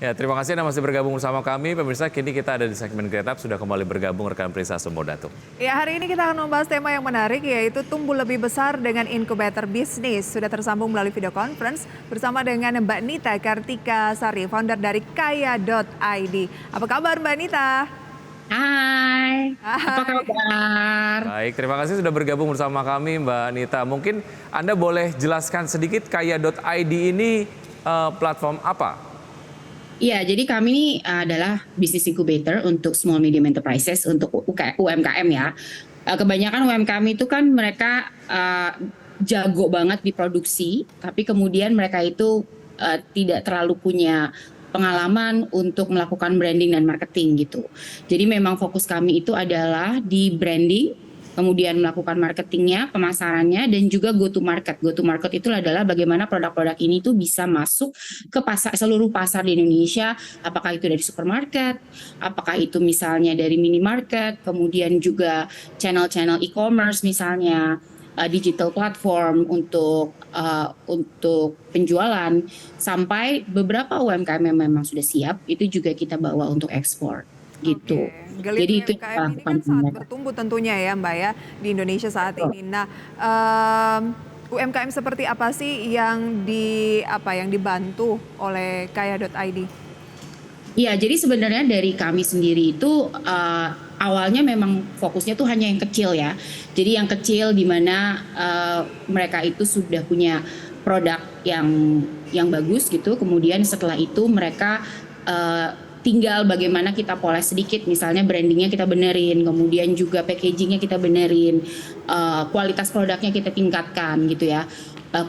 Ya, terima kasih Anda masih bergabung bersama kami. Pemirsa, kini kita ada di segmen Great Up, sudah kembali bergabung rekan Prisa Sumbodatuk. Ya, hari ini kita akan membahas tema yang menarik, yaitu tumbuh lebih besar dengan inkubator bisnis. Sudah tersambung melalui video conference bersama dengan Mbak Nita Kartika Sari, founder dari Kaya.id. Apa kabar Mbak Nita? Hai, apa kabar? Baik, terima kasih sudah bergabung bersama kami Mbak Nita. Mungkin Anda boleh jelaskan sedikit Kaya.id ini platform apa? Iya, jadi kami ini adalah business incubator untuk small medium enterprises, untuk UMKM ya. Kebanyakan UMKM itu kan mereka jago banget di produksi, tapi kemudian mereka itu tidak terlalu punya pengalaman untuk melakukan branding dan marketing gitu. Jadi memang fokus kami itu adalah di branding, kemudian melakukan marketingnya, pemasarannya, dan juga go to market. Go to market itu adalah bagaimana produk-produk ini tuh bisa masuk ke seluruh pasar di Indonesia, apakah itu dari supermarket, apakah itu misalnya dari minimarket, kemudian juga channel-channel e-commerce misalnya, digital platform untuk penjualan, sampai beberapa UMKM yang memang sudah siap, itu juga kita bawa untuk ekspor. Gitu. Jadi itu UMKM ini kan sangat bertumbuh tentunya ya Mbak ya di Indonesia saat ini. Nah, UMKM seperti apa sih yang dibantu oleh Kaya.id? Iya, jadi sebenarnya dari kami sendiri itu awalnya memang fokusnya tuh hanya yang kecil ya. Jadi yang kecil di mana mereka itu sudah punya produk yang bagus gitu. Kemudian setelah itu mereka tinggal bagaimana kita poles sedikit, misalnya brandingnya kita benerin, kemudian juga packagingnya kita benerin, kualitas produknya kita tingkatkan gitu ya,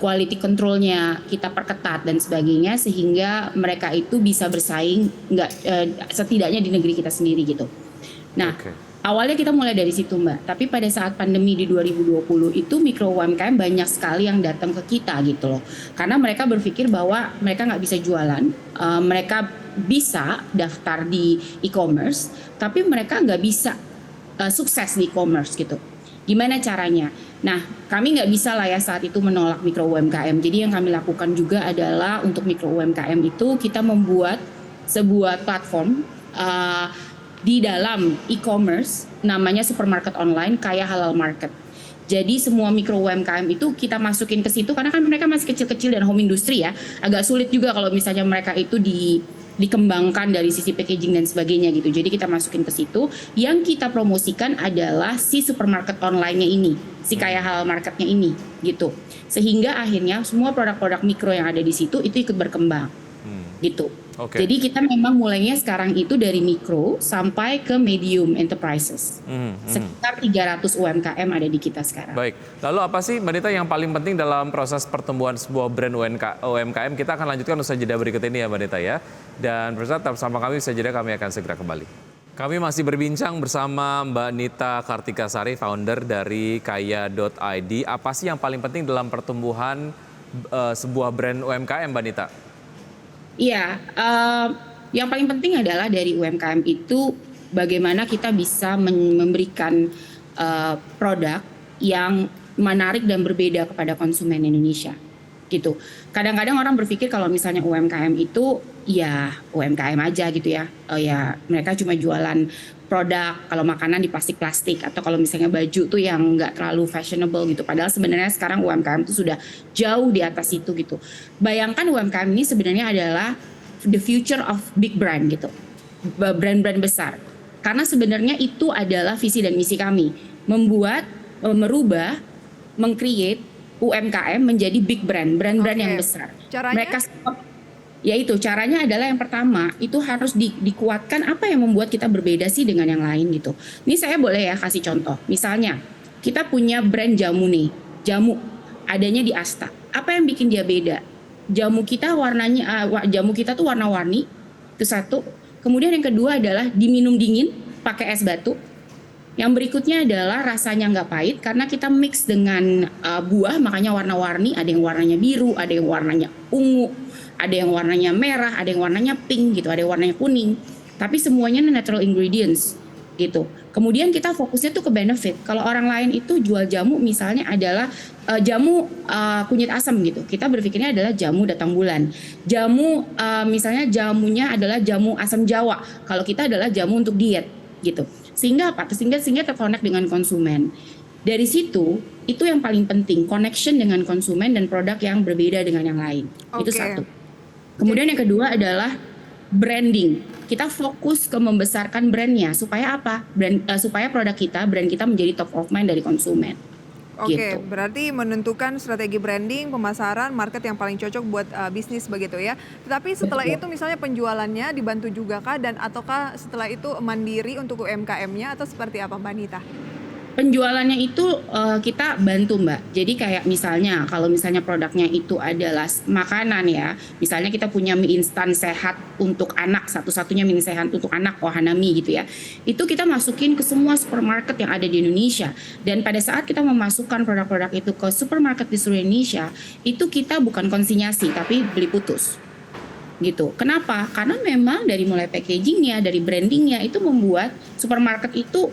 quality controlnya kita perketat dan sebagainya, sehingga mereka itu bisa bersaing setidaknya di negeri kita sendiri gitu. Nah, awalnya kita mulai dari situ Mbak, tapi pada saat pandemi di 2020 itu mikro UMKM banyak sekali yang datang ke kita gitu loh. Karena mereka berpikir bahwa mereka nggak bisa jualan, mereka bisa daftar di e-commerce, tapi mereka nggak bisa sukses di e-commerce gitu. Gimana caranya? Nah, kami nggak bisa lah ya saat itu menolak mikro UMKM. Jadi yang kami lakukan juga adalah untuk mikro UMKM itu kita membuat sebuah platform di dalam e-commerce, namanya supermarket online Kaya Halal Market. Jadi semua mikro UMKM itu kita masukin ke situ karena kan mereka masih kecil-kecil dan home industry ya. Agak sulit juga kalau misalnya mereka itu dikembangkan dari sisi packaging dan sebagainya gitu. Jadi kita masukin ke situ. Yang kita promosikan adalah si supermarket online-nya ini, si Kaya Halal Market-nya ini gitu. Sehingga akhirnya semua produk-produk mikro yang ada di situ itu ikut berkembang. Gitu. Jadi kita memang mulainya sekarang itu dari mikro sampai ke medium enterprises. Sekitar 300 UMKM ada di kita sekarang. Baik, lalu apa sih Mbak Nita yang paling penting dalam proses pertumbuhan sebuah brand UMKM? Kita akan lanjutkan usai jeda berikut ini ya Mbak Nita ya. Dan pemirsa tetap bersama kami, usai jeda kami akan segera kembali. Kami masih berbincang bersama Mbak Nita Kartika Sari, founder dari Kaya.id. Apa sih yang paling penting dalam pertumbuhan sebuah brand UMKM Mbak Nita? Iya, yang paling penting adalah dari UMKM itu bagaimana kita bisa memberikan produk yang menarik dan berbeda kepada konsumen Indonesia gitu. Kadang-kadang orang berpikir kalau misalnya UMKM itu ya UMKM aja gitu ya, ya mereka cuma jualan produk, kalau makanan di plastik-plastik, atau kalau misalnya baju tuh yang nggak terlalu fashionable gitu. Padahal sebenarnya sekarang UMKM itu sudah jauh di atas itu gitu. Bayangkan UMKM ini sebenarnya adalah the future of big brand gitu, brand-brand besar. Karena sebenarnya itu adalah visi dan misi kami, membuat, merubah, meng-create UMKM menjadi big brand yang besar. Caranya? Mereka yaitu caranya adalah yang pertama itu harus dikuatkan apa yang membuat kita berbeda sih dengan yang lain gitu. Ini saya boleh ya kasih contoh. Misalnya kita punya brand jamu nih, jamu adanya di Asta. Apa yang bikin dia beda? Jamu kita tuh warna-warni, itu satu. Kemudian yang kedua adalah diminum dingin pakai es batu. Yang berikutnya adalah rasanya nggak pahit karena kita mix dengan buah, makanya warna-warni. Ada yang warnanya biru, ada yang warnanya ungu, ada yang warnanya merah, ada yang warnanya pink gitu, ada yang warnanya kuning. Tapi semuanya natural ingredients. gitu. Kemudian kita fokusnya tuh ke benefit. Kalau orang lain itu jual jamu misalnya adalah jamu kunyit asam gitu. Kita berpikirnya adalah jamu datang bulan. Jamu misalnya jamunya adalah jamu asam Jawa. Kalau kita adalah jamu untuk diet gitu. Sehingga apa? Sehingga terkonek dengan konsumen. Dari situ itu yang paling penting, connection dengan konsumen dan produk yang berbeda dengan yang lain. Itu satu. Kemudian yang kedua adalah branding. Kita fokus ke membesarkan brandnya supaya apa? Supaya produk kita, brand kita menjadi top of mind dari konsumen. Oke, Gitu. berarti menentukan strategi branding, pemasaran, market yang paling cocok buat bisnis begitu ya. Tetapi setelah Betul. itu misalnya penjualannya dibantu juga kah dan ataukah setelah itu mandiri untuk UMKM-nya atau seperti apa Mbak Nita? Penjualannya itu kita bantu Mbak. Jadi kayak misalnya kalau misalnya produknya itu adalah makanan ya. Misalnya kita punya mie instan sehat untuk anak, satu-satunya mie sehat untuk anak, Wahanami gitu ya. Itu kita masukin ke semua supermarket yang ada di Indonesia. Dan pada saat kita memasukkan produk-produk itu ke supermarket di seluruh Indonesia, itu kita bukan konsinyasi tapi beli putus. Gitu. Kenapa? Karena memang dari mulai packagingnya, dari brandingnya itu membuat supermarket itu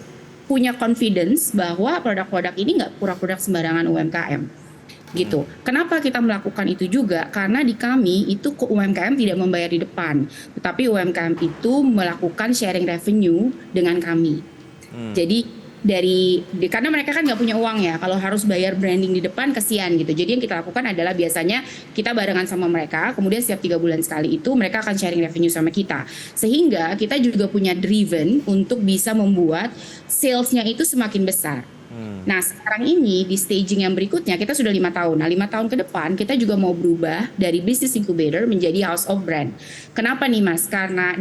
punya confidence bahwa produk-produk ini nggak pura-pura sembarangan UMKM gitu. Kenapa kita melakukan itu juga? Karena di kami itu UMKM tidak membayar di depan, tetapi UMKM itu melakukan sharing revenue dengan kami. Jadi karena mereka kan nggak punya uang ya, kalau harus bayar branding di depan kesian gitu. Jadi yang kita lakukan adalah biasanya kita barengan sama mereka, kemudian setiap 3 bulan sekali itu mereka akan sharing revenue sama kita. Sehingga kita juga punya driven untuk bisa membuat salesnya itu semakin besar. Nah sekarang ini di staging yang berikutnya kita sudah 5 tahun. Nah 5 tahun ke depan kita juga mau berubah dari business incubator menjadi house of brand. Kenapa nih Mas? Karena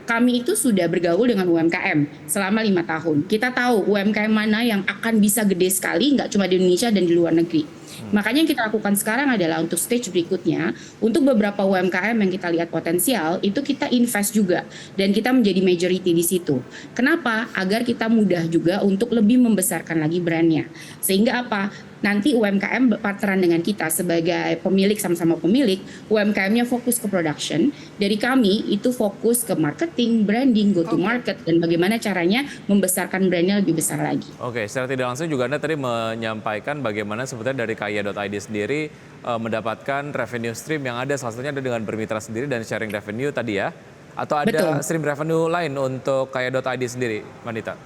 kami itu sudah bergaul dengan UMKM selama 5 tahun. Kita tahu UMKM mana yang akan bisa gede sekali, nggak cuma di Indonesia dan di luar negeri. Makanya yang kita lakukan sekarang adalah untuk stage berikutnya, untuk beberapa UMKM yang kita lihat potensial, itu kita invest juga. Dan kita menjadi majority di situ. Kenapa? Agar kita mudah juga untuk lebih membesarkan lagi brandnya. Sehingga apa? Nanti UMKM partneran dengan kita sebagai pemilik, sama-sama pemilik, UMKM-nya fokus ke production, dari kami itu fokus ke marketing, branding, go to market, dan bagaimana caranya membesarkan brandnya lebih besar lagi. Oke, secara tidak langsung juga Anda tadi menyampaikan bagaimana sebetulnya dari Kaya.id sendiri mendapatkan revenue stream yang ada, salah satunya ada dengan bermitra sendiri dan sharing revenue tadi ya? Atau ada Betul. stream revenue lain untuk Kaya.id sendiri, Mbak Nita?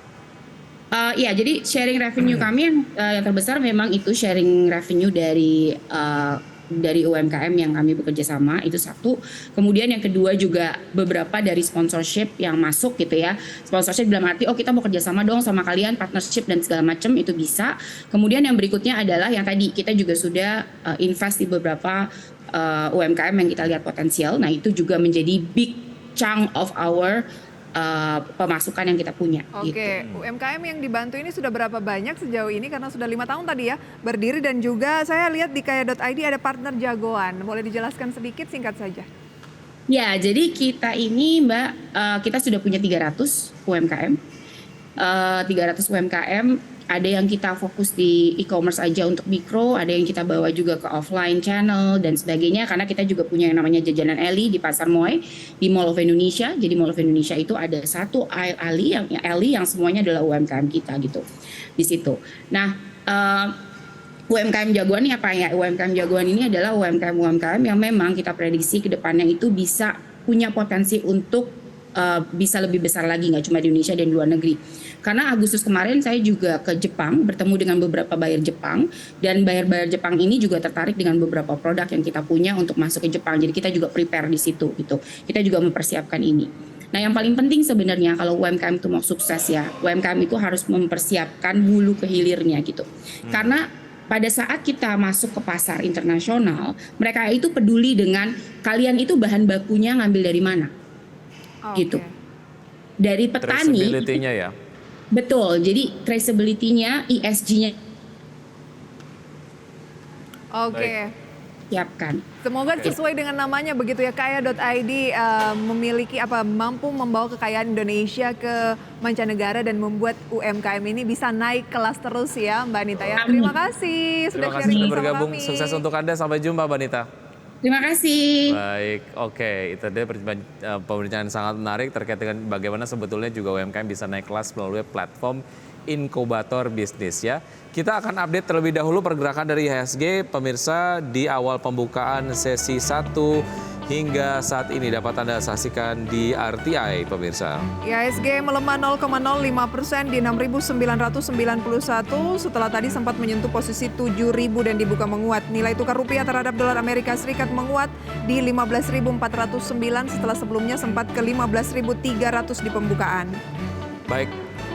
Ya, jadi sharing revenue kami yang terbesar memang itu sharing revenue dari UMKM yang kami bekerja sama, itu satu. Kemudian yang kedua juga beberapa dari sponsorship yang masuk gitu ya. Sponsorship dalam arti kita mau kerja sama dong sama kalian, partnership dan segala macam itu bisa. Kemudian yang berikutnya adalah yang tadi kita juga sudah invest di beberapa UMKM yang kita lihat potensial. Nah itu juga menjadi big chunk of our pemasukan yang kita punya. Oke, Gitu. UMKM yang dibantu ini sudah berapa banyak sejauh ini? Karena sudah 5 tahun tadi ya berdiri, dan juga saya lihat di Kaya.id ada partner jagoan. Boleh dijelaskan sedikit singkat saja? Ya, jadi kita ini Mbak, kita sudah punya 300 UMKM. 300 UMKM, ada yang kita fokus di e-commerce aja untuk mikro, ada yang kita bawa juga ke offline channel dan sebagainya, karena kita juga punya yang namanya jajanan Eli di Pasar Moy di Mall of Indonesia. Jadi Mall of Indonesia itu ada satu Eli yang semuanya adalah UMKM kita gitu di situ. Nah, UMKM jagoan ini apa ya? UMKM jagoan ini adalah UMKM yang memang kita prediksi ke depannya itu bisa punya potensi untuk bisa lebih besar lagi, nggak cuma di Indonesia dan di luar negeri. Karena Agustus kemarin saya juga ke Jepang, bertemu dengan beberapa buyer Jepang, dan buyer Jepang ini juga tertarik dengan beberapa produk yang kita punya untuk masuk ke Jepang. Jadi kita juga prepare di situ gitu. Kita juga mempersiapkan ini. Nah yang paling penting sebenarnya kalau UMKM itu mau sukses ya, UMKM itu harus mempersiapkan hulu ke hilirnya gitu. Karena pada saat kita masuk ke pasar internasional, mereka itu peduli dengan kalian itu bahan bakunya ngambil dari mana. Gitu. Dari petani. Traceability-nya ya? Betul, jadi traceability-nya, ESG-nya. Oke. Siapkan. Semoga sesuai dengan namanya begitu ya, Kaya.id memiliki mampu membawa kekayaan Indonesia ke mancanegara dan membuat UMKM ini bisa naik kelas terus ya Mbak Nita ya. Terima kasih sudah Terima kasih sharing sudah bersama bergabung. kami. Sukses untuk Anda. Sampai jumpa Mbak Nita. Terima kasih. Baik, oke. Itu dia pembicaraan sangat menarik terkait dengan bagaimana sebetulnya juga UMKM bisa naik kelas melalui platform inkubator bisnis ya. Kita akan update terlebih dahulu pergerakan dari IHSG pemirsa di awal pembukaan sesi 1 hingga saat ini dapat Anda saksikan di RTI pemirsa. IHSG melemah 0,05% di 6.991 setelah tadi sempat menyentuh posisi 7.000 dan dibuka menguat. Nilai tukar rupiah terhadap dolar Amerika Serikat menguat di 15.409 setelah sebelumnya sempat ke 15.300 di pembukaan. Baik,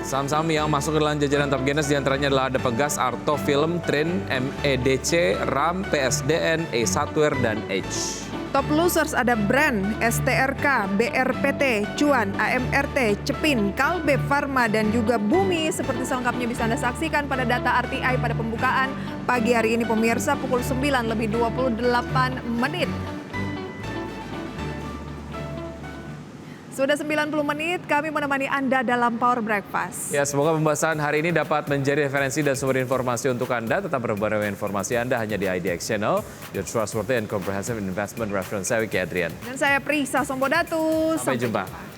saham-saham yang masuk ke dalam jajaran top gainers diantaranya adalah ada Pegas, Arto Film, Trin, MEDC, RAM, PSDN, E-Software, dan Edge. Top losers ada Brand, STRK, BRPT, Cuan, AMRT, Cepin, Kalbe Farma, dan juga Bumi. Seperti selengkapnya bisa Anda saksikan pada data RTI pada pembukaan pagi hari ini pemirsa pukul 9:28. Sudah 90 menit kami menemani Anda dalam Power Breakfast. Ya, semoga pembahasan hari ini dapat menjadi referensi dan sumber informasi untuk Anda. Tetap berbareng informasi Anda hanya di IDX Channel, your trustworthy and comprehensive investment reference. Saya Wiki Adrian. Dan saya Prisa Sombodatu. Sampai jumpa.